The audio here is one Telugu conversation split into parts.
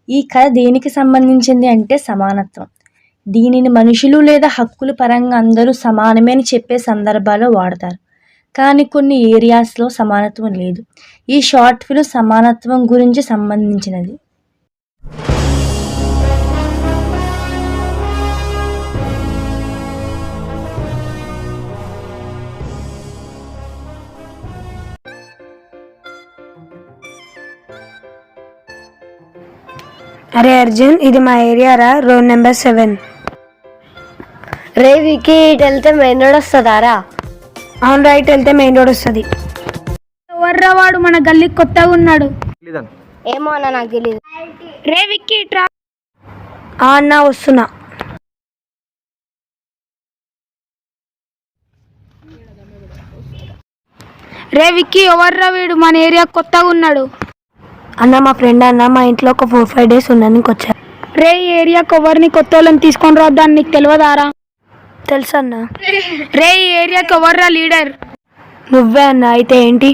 ఈ కథ దేనికి సంబంధించింది అంటే సమానత్వం. దీనిని మనుషులు లేదా హక్కుల పరంగా అందరూ సమానమే అని చెప్పే సందర్భాల్లో వాడతారు. కానీ కొన్ని ఏరియాస్లో సమానత్వం లేదు. ఈ షార్ట్ ఫిల్మ్ సమానత్వం గురించి సంబంధించినది. అరే అర్జున్, ఇది మా ఏరియా రా, రోడ్ నెంబర్ 7. రే వికీ, ఇటు వెళ్తే మెయిన్ రోడ్ వస్తుందారా? అవును, రైట్ వెళ్తే మెయిన్ రోడ్ వస్తుంది. ఎవర్రా వాడు మన గల్లీకి కొత్తగా ఉన్నాడు? ఏమో అన్న, నాకు తెలియదు. రే విక్కీ ట్రా. అన్న వస్తున్నా. రే విక్కీ, ఎవర్రా వీడు మన ఏరియా కొత్తగా ఉన్నాడు? అన్న మా ఫ్రెండ్ అన్న, మా ఇంట్లో ఒక 4-5 days ఉండడానికి వచ్చారు. రే ఈ ఏరియాకి ఎవరిని కొత్త వాళ్ళని తీసుకొని రావద్దని నీకు తెలియదారా? తెలుసు అన్న. రే ఈ ఏరియాకి ఎవర్రా లీడర్? నువ్వే అన్న. అయితే ఏంటి?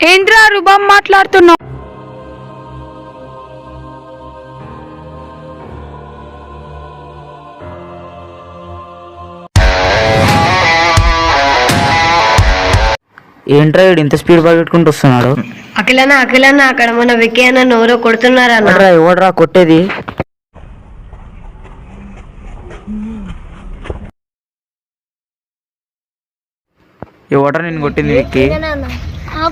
ఏంట్రా రుబాం మాట్లాడుతున్నావు? ఏంట్రా వీడు ఇంత స్పీడ్ పరిగెట్టుకుంటూ వస్తున్నాడు? అఖిలన్న అక్కడ మన వికీ అన్న ఎవరో కొడుతున్నారన్న. ఎవడ్రా కొట్టేది? ఎవడ్రా నేను కొట్టింది? విక్కీ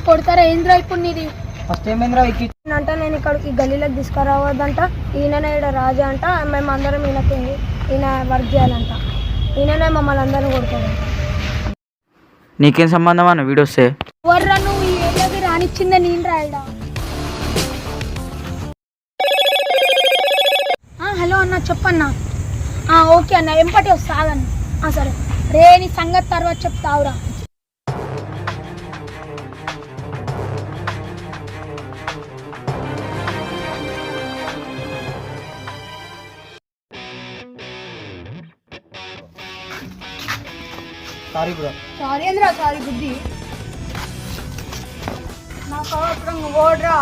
కొడతారా? ఏంద్రా ఇప్పుడు నీది? ఫస్ట్ ఏమైందిరా విక్కీ? అంట నేను ఇక్కడ ఈ గల్లీలోకి తీసుకురావద్దంట. ఈయననే ఇక్కడ రాజా అంట. మేము అందరం ఈయన వర్క్ చేయాలంట. ఈయననే మమ్మల్ని అందరం కొడతాడు. నీకేం సంబంధం అన్న వీడొస్తే? ఎవర్రా నువ్వు ఈ ఏరియాకి రానిచ్చిందే నేను రాయడా? హలో అన్న, చెప్పన్నా. ఓకే అన్న, ఎంపటి వస్తాగన్న. సరే రే, నీ సంగతి తర్వాత చెప్తావురా. సారీ ఏంద్రా? సారీ బుద్ధి. నాకు అప్పుడు ఓడ్రా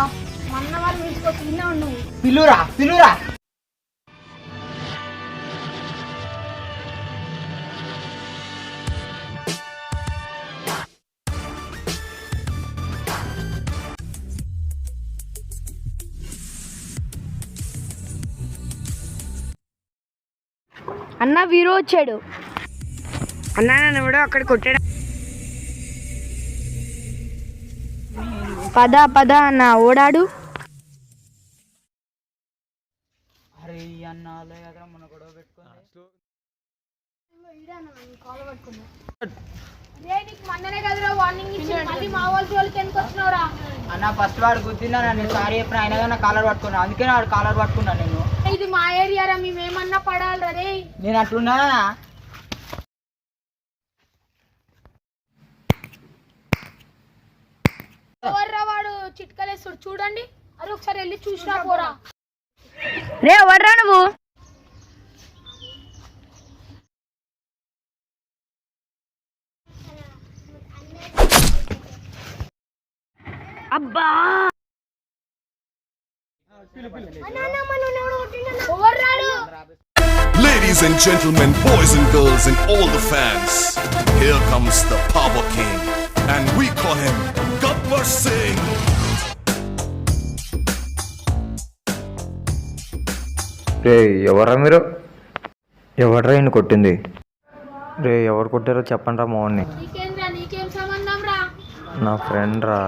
అన్న వాళ్ళు తీసుకొచ్చి తిన్నావు నువ్వు. పిలురా. అన్న వీరు వచ్చాడు. అన్న నన్ను ఎవడో అక్కడ కొట్టాడు. పద అన్న ఓడాడు. అన్న ఫస్ట్ వాడు గుద్దినా నేను సారీ చెప్పిన, అయినా కానీ కాలర్ పట్టుకున్నా. అందుకే వాడు కాలర్ పట్టుకున్నా. నేను ఇది మా ఏరియా రా, మేమేమన్నా పడాలి రే. నేను అట్లున్నా. ఎవర్రా వాడు చిట్కలేస్తాడు చూడండి. అది ఒకసారి వెళ్ళి చూసినా పోరా. రే ఎవర్రా నువ్వు? అబ్బా Ladies and gentlemen, boys and girls and all the fans, here comes the Power King and we call him Gabbar Singh. రే ఎవర్రా మీరు? ఎవడ్రా ఈయన కొట్టింది? రే ఎవరు కొట్టారో చెప్పండి రా మోహన్ని. నీకేం సంబంధం రా? నా ఫ్రెండ్ రా.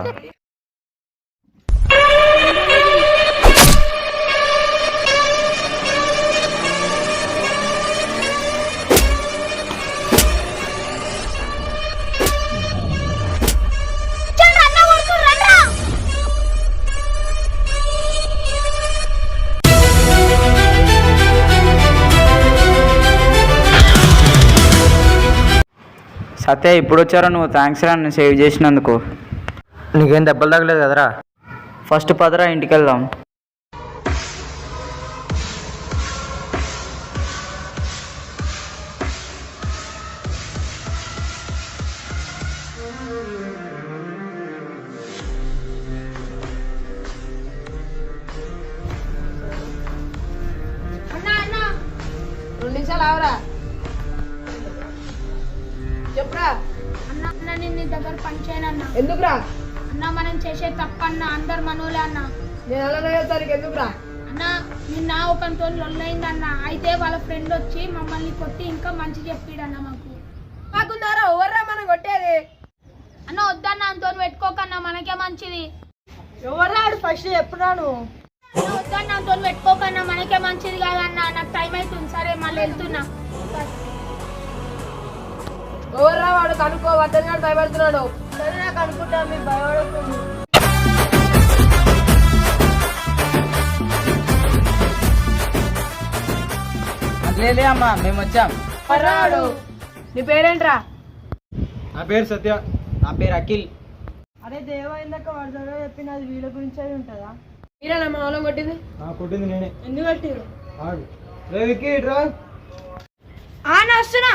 సత్య ఇప్పుడు వచ్చారా నువ్వు? థ్యాంక్స్ రా నన్ను సేవ్ చేసినందుకు. నీకేం దెబ్బలు తగలేదు కదరా? ఫస్ట్ పదరా ఇంటికి వెళ్దాం. చెప్పురా. అన్న అన్న నేను నీ దగ్గర పని చేయనన్నా. ఎందుకురా? అన్న మనం చేసే తప్పన్న అందరు మనోలే అన్న. నేను అలానే సరికి ఎందుకురా? అన్న నిన్న ఒకరితో లొల్లైందన్న. అయితే వాళ్ళ ఫ్రెండ్ వచ్చి మమ్మల్ని కొట్టి ఇంకా మంచి చెప్పిడన్న మాకు. మాకుందారా ఎవర్రా మనం కొట్టేది? అన్న వద్దన్న అంతో పెట్టుకోకన్నా మనకే మంచిది. ఎవర్రా ఆడు ఫస్ట్ చెప్పురా నువ్వు. అన్న వద్దన్న అంతో పెట్టుకోకన్నా మనకే మంచిది కాదన్న. నాకు టైం అవుతుంది. సరే మళ్ళీ వెళ్తున్నా. ఎవర్రా వాడు కనుక్కో. వద్దని గాడు భయపడుతున్నాడు. సరే నాకు అనుకుంటా మీరు భయపడుతుంది. అట్లేలే అమ్మా మేము వచ్చాం. రాడు. నీ పేరేంట్రా? నా పేరు సత్య. నా పేరు అఖిల్. అరే దేవైందాక వాడు చదువు చెప్పినది వీళ్ళ గురించి అయి ఉంటుందా? మీరేనా మన వాళ్ళం కొట్టింది? కొట్టింది నేనే. ఎందుకు కొట్టిరు? విక్కీ రా. వస్తున్నా.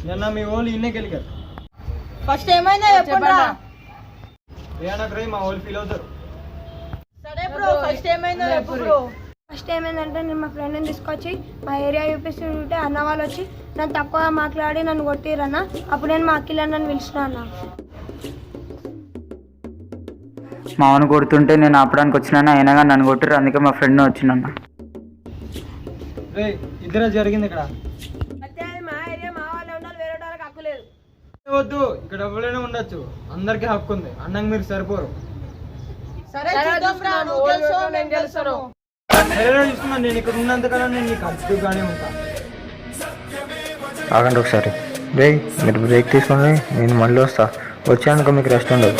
నిన్న మీ వాళ్ళు ఇన్నే గెలిగారు. ఫస్ట్ ఏమైందో చెప్పండి. మా వాళ్ళు ఫీల్ అవుతారు. సరే బ్రో ఫస్ట్ ఏమైందో చెప్పు బ్రో. ఫస్ట్ ఏమైందంటే నేను మా ఫ్రెండ్ని తీసుకొచ్చి మా ఏరియా చూపిస్తుంటే అన్న వాళ్ళు వచ్చి నన్ను తక్కువ మాట్లాడి నన్ను కొట్టిరన్న. అప్పుడు నేను మా అఖిల్ అన్నని పిలిచిన అన్న. మా అవును కొడుతుంటే నేను ఆపడానికి వచ్చినా అయినా కానీ నన్ను కొట్టారు. అందుకే మా ఫ్రెండ్ వచ్చినన్న. ఇద్దరే జరిగింది ఇక్కడ. అయితే అది మా ఏరియా మా వాళ్ళే ఉండాలి, వేరే వాళ్ళకి హక్కు లేదు. వద్దు, ఇక్కడ ఎవరైనా ఉండొచ్చు. అందరికీ హక్కు ఉంది. అన్నంగా మీరు సరిపోరు. సరే నేను గెలుస్తాను. సరేనా చూస్తున్నాను. నేను ఇక్కడ ఉన్నంతకాలం నేను నీకు అడ్డుగానే ఉంటా. ఆగండి ఒకసారి. మీరు బ్రేక్ తీసుకోండి, నేను మళ్ళీ వస్తా. వచ్చానుకో మీకు రెస్ట్ ఉండదు.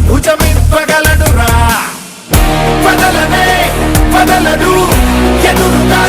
భుజమివ్వగలడురా, వదలనే వదలడు, ఎదురుగా